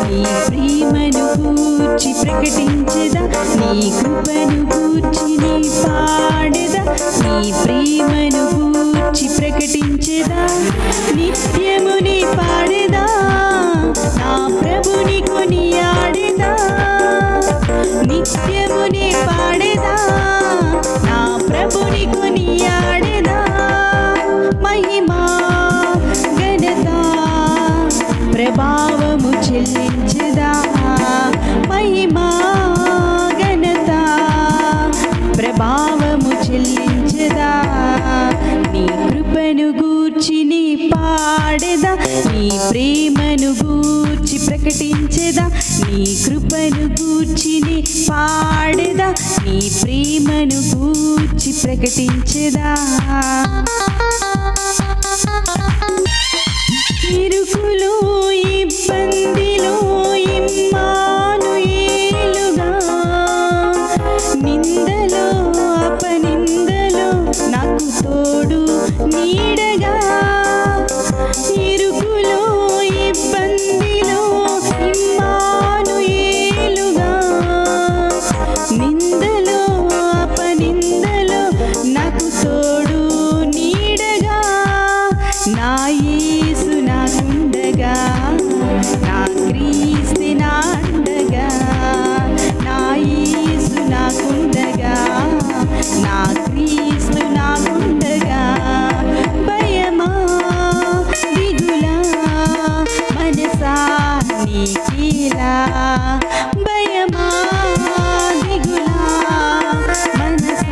నీ ప్రేమను గూర్చి ప్రకటించెదా నీ కృపను గూర్చి నీ పాడెదా నీ ప్రేమను గూర్చి ప్రకటించెదా నిత్యము నీ పాడెదా నా ప్రభుని కొనియాడెదా నిత్యము నీ పాడెదా నా ప్రభుని కొనియాడెదా మహిమా ఘనత ప్రభావము చెల్లించెదా మహిమా ఘనత ప్రభావము చెల్లించెదా నీ కృపను గూర్చి నీ పాడెదా నీ ప్రేమను గూర్చి ప్రకటించెదా నీ కృపను గూర్చి నీ పాడెదా నీ ప్రేమను గూర్చి ప్రకటించెదా ఇరుకులో ఇబ్బందిలో ఇమ్మానుయేలుగా నిందలో అపనిందలో నాకు తోడు నీడగా ఇరుకులో ఇబ్బందిలో ఇమ్మానుయేలుగా నిందలో అపనిందలో నాకు తోడు నీడగా నా